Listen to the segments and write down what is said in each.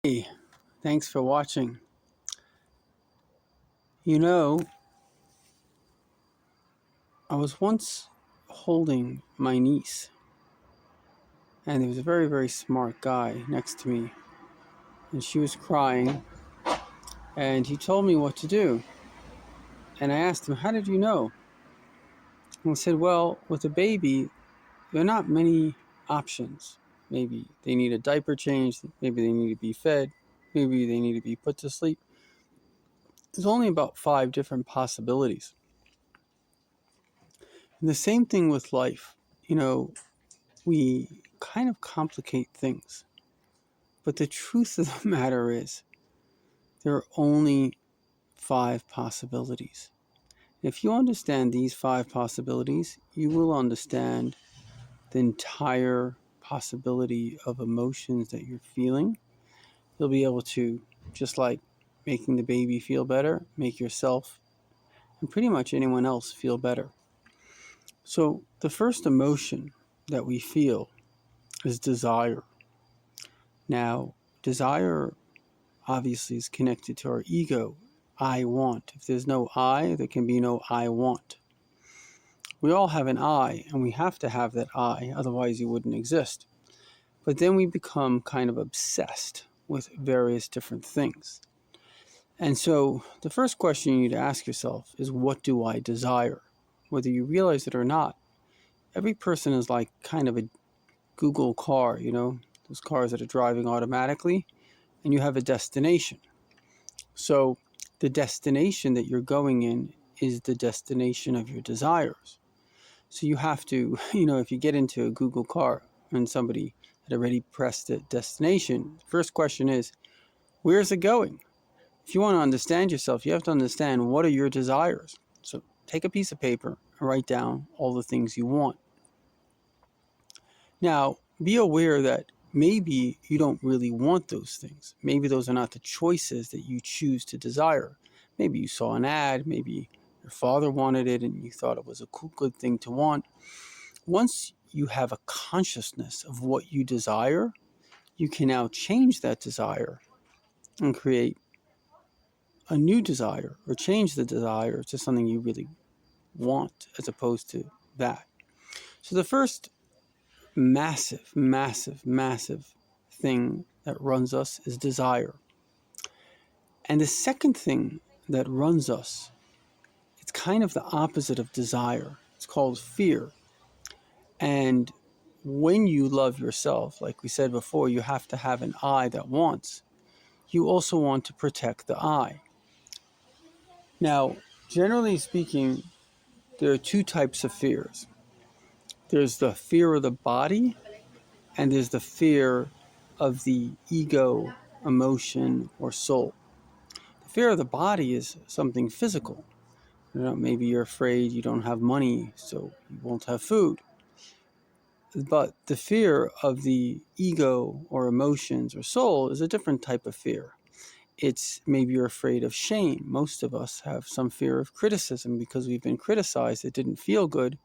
Hey, thanks for watching. You know, I was once holding my niece, and there was a very, very smart guy next to me, and she was crying, and he told me what to do. And I asked him, "How did you know?" And he said, "Well, with a baby, there are not many options. Maybe they need a diaper change, maybe they need to be fed, maybe they need to be put to sleep. There's only about 5 different possibilities." And the same thing with life. You know, we kind of complicate things. But the truth of the matter is, there are only 5 possibilities. If you understand these 5 possibilities, you will understand the entire possibility of emotions that you're feeling. You'll be able to, just like making the baby feel better, make yourself and pretty much anyone else feel better. So, the first emotion that we feel is desire. Now, desire obviously is connected to our ego. I want. If there's no I, there can be no I want. We all have an I, and we have to have that I, otherwise you wouldn't exist. But then we become kind of obsessed with various different things. And so the first question you need to ask yourself is, what do I desire? Whether you realize it or not, every person is like kind of a Google car, those cars that are driving automatically, and you have a destination. So the destination that you're going in is the destination of your desires. So you have to, if you get into a Google car and somebody had already pressed the destination, the first question is, where's it going? If you want to understand yourself, you have to understand, what are your desires? So take a piece of paper and write down all the things you want. Now, be aware that maybe you don't really want those things. Maybe those are not the choices that you choose to desire. Maybe you saw an ad, maybe your father wanted it and you thought it was a cool, good thing to want. Once you have a consciousness of what you desire, you can now change that desire and create a new desire, or change the desire to something you really want as opposed to that. So the first massive, massive, massive thing that runs us is desire. And the second thing that runs us, it's kind of the opposite of desire. It's called fear. And when you love yourself, like we said before, you have to have an I that wants. You also want to protect the I. Now, generally speaking, there are 2 types of fears. There's the fear of the body, and there's the fear of the ego, emotion, or soul. The fear of the body is something physical. Maybe you're afraid you don't have money, so you won't have food. But the fear of the ego or emotions or soul is a different type of fear. It's maybe you're afraid of shame. Most of us have some fear of criticism because we've been criticized. It didn't feel good,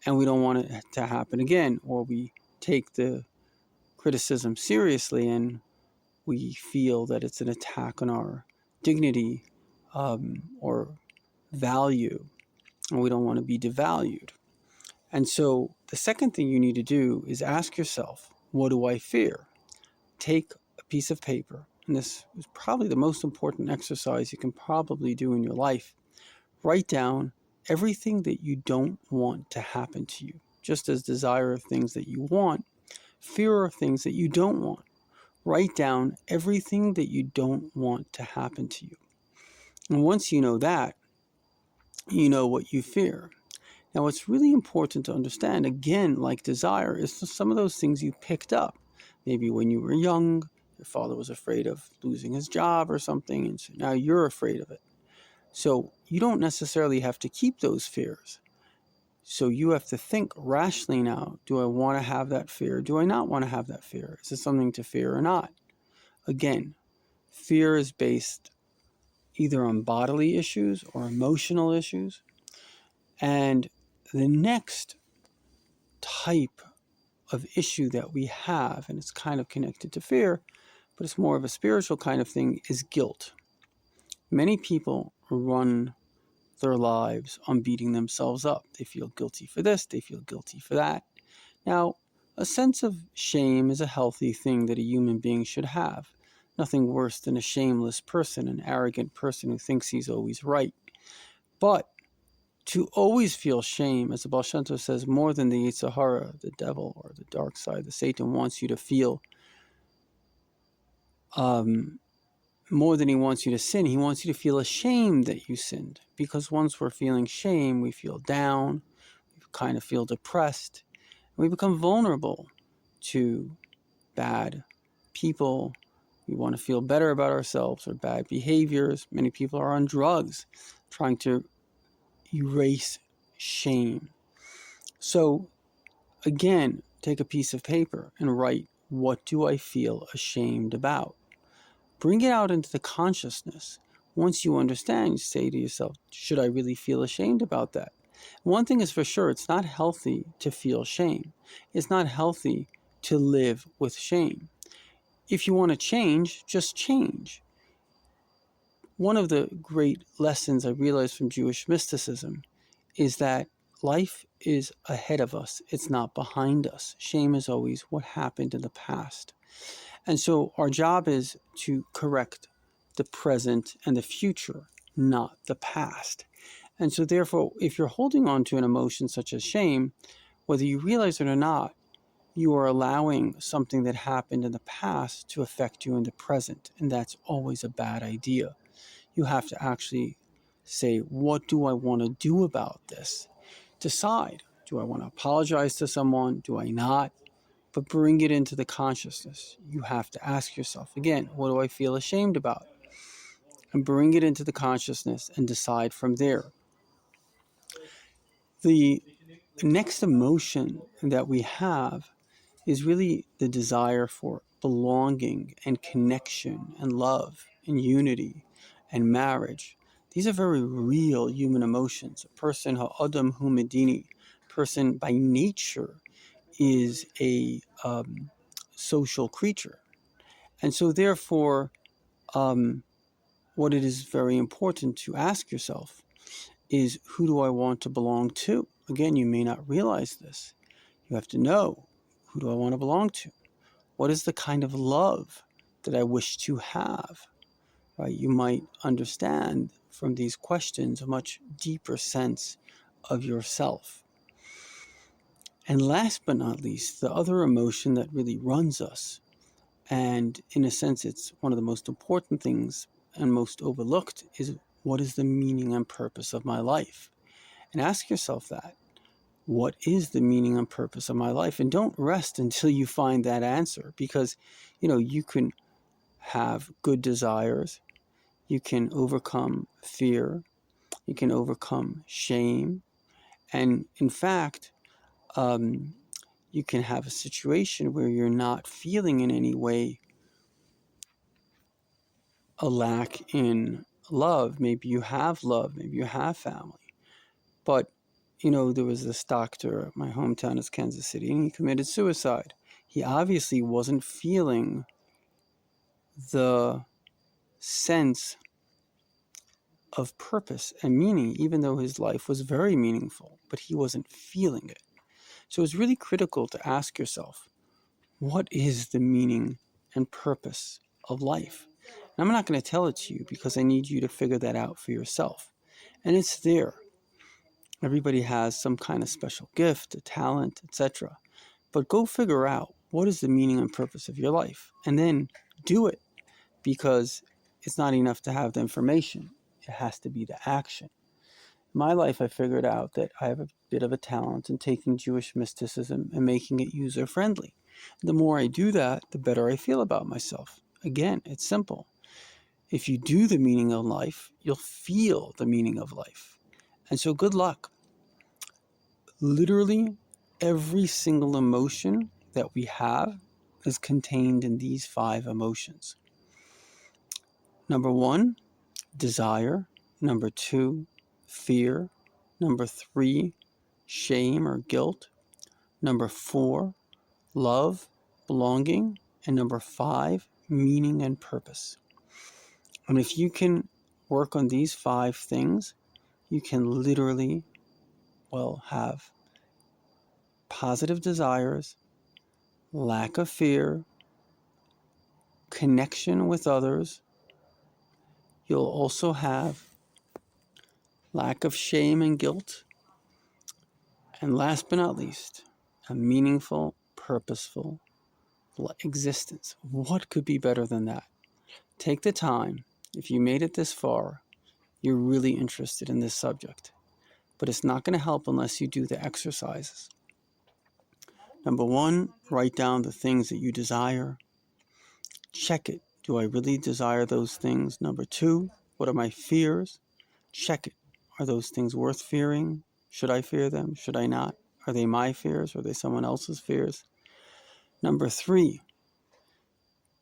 and we don't want it to happen again. Or we take the criticism seriously and we feel that it's an attack on our dignity or value, and we don't want to be devalued. And so the second thing you need to do is ask yourself, what do I fear? Take a piece of paper, and this is probably the most important exercise you can probably do in your life. Write down everything that you don't want to happen to you. Just as desire of things that you want, fear of things that you don't want. Write down everything that you don't want to happen to you. And once you know that, you know what you fear. Now, what's really important to understand, again, like desire, is some of those things you picked up. Maybe when you were young, your father was afraid of losing his job or something, and so now you're afraid of it. So you don't necessarily have to keep those fears. So you have to think rationally now. Do I want to have that fear? Do I not want to have that fear? Is it something to fear or not? Again, fear is based either on bodily issues or emotional issues. And the next type of issue that we have, and it's kind of connected to fear, but it's more of a spiritual kind of thing, is guilt. Many people run their lives on beating themselves up. They feel guilty for this, they feel guilty for that. Now, a sense of shame is a healthy thing that a human being should have. Nothing worse than a shameless person, an arrogant person who thinks he's always right. But to always feel shame, as the Baal Shem Tov says, more than the Yetzer Hara, the devil, or the dark side, the Satan wants you to feel, more than he wants you to sin, he wants you to feel ashamed that you sinned. Because once we're feeling shame, we feel down, we kind of feel depressed, and we become vulnerable to bad people. We want to feel better about ourselves or bad behaviors. Many people are on drugs, trying to erase shame. So again, take a piece of paper and write, what do I feel ashamed about? Bring it out into the consciousness. Once you understand, you say to yourself, should I really feel ashamed about that? One thing is for sure, it's not healthy to feel shame. It's not healthy to live with shame. If you want to change, just change. One of the great lessons I realized from Jewish mysticism is that life is ahead of us. It's not behind us. Shame is always what happened in the past. And so our job is to correct the present and the future, not the past. And so therefore, if you're holding on to an emotion such as shame, whether you realize it or not, you are allowing something that happened in the past to affect you in the present. And that's always a bad idea. You have to actually say, what do I want to do about this? Decide, do I want to apologize to someone? Do I not? But bring it into the consciousness. You have to ask yourself, again, what do I feel ashamed about? And bring it into the consciousness and decide from there. The next emotion that we have is really the desire for belonging and connection and love and unity and marriage. These are very real human emotions. A person, ha'adam hu medini, person by nature is a social creature. And so therefore, what it is very important to ask yourself is, who do I want to belong to? Again, you may not realize this. You have to know, who do I want to belong to? What is the kind of love that I wish to have? Right? You might understand from these questions a much deeper sense of yourself. And last but not least, the other emotion that really runs us, and in a sense it's one of the most important things and most overlooked, is, what is the meaning and purpose of my life? And ask yourself that. What is the meaning and purpose of my life? And don't rest until you find that answer, because you can have good desires, you can overcome fear, you can overcome shame, and in fact, you can have a situation where you're not feeling in any way a lack in love. Maybe you have love, maybe you have family, but there was this doctor, my hometown is Kansas City, and he committed suicide. He obviously wasn't feeling the sense of purpose and meaning, even though his life was very meaningful, but he wasn't feeling it. So it's really critical to ask yourself, what is the meaning and purpose of life? And I'm not going to tell it to you, because I need you to figure that out for yourself. And it's there. Everybody has some kind of special gift, a talent, etc. But go figure out, what is the meaning and purpose of your life? And then do it, because it's not enough to have the information. It has to be the action. In my life, I figured out that I have a bit of a talent in taking Jewish mysticism and making it user-friendly. The more I do that, the better I feel about myself. Again, it's simple. If you do the meaning of life, you'll feel the meaning of life. And so good luck. Literally, every single emotion that we have is contained in these 5 emotions. Number 1, desire. Number 2, fear. Number 3, shame or guilt. Number 4, love, belonging. And number 5, meaning and purpose. And if you can work on these 5 things, you can literally, have positive desires, lack of fear, connection with others. You'll also have lack of shame and guilt. And last but not least, a meaningful, purposeful existence. What could be better than that? Take the time. If you made it this far, you're really interested in this subject. But it's not going to help unless you do the exercises. Number 1, write down the things that you desire. Check it. Do I really desire those things? Number 2, what are my fears? Check it. Are those things worth fearing? Should I fear them? Should I not? Are they my fears? Or are they someone else's fears? Number 3,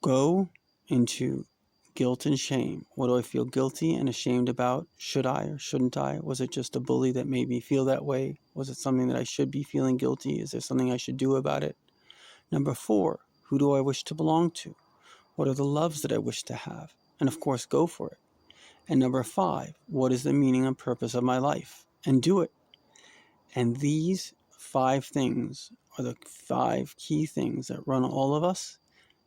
go into guilt and shame. What do I feel guilty and ashamed about? Should I or shouldn't I? Was it just a bully that made me feel that way? Was it something that I should be feeling guilty? Is there something I should do about it? Number 4, who do I wish to belong to? What are the loves that I wish to have? And of course, go for it. And number 5, what is the meaning and purpose of my life? And do it. And these 5 things are the 5 key things that run all of us.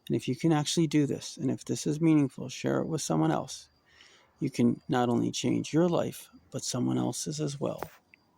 And if you can actually do this, and if this is meaningful, share it with someone else, you can not only change your life, but someone else's as well.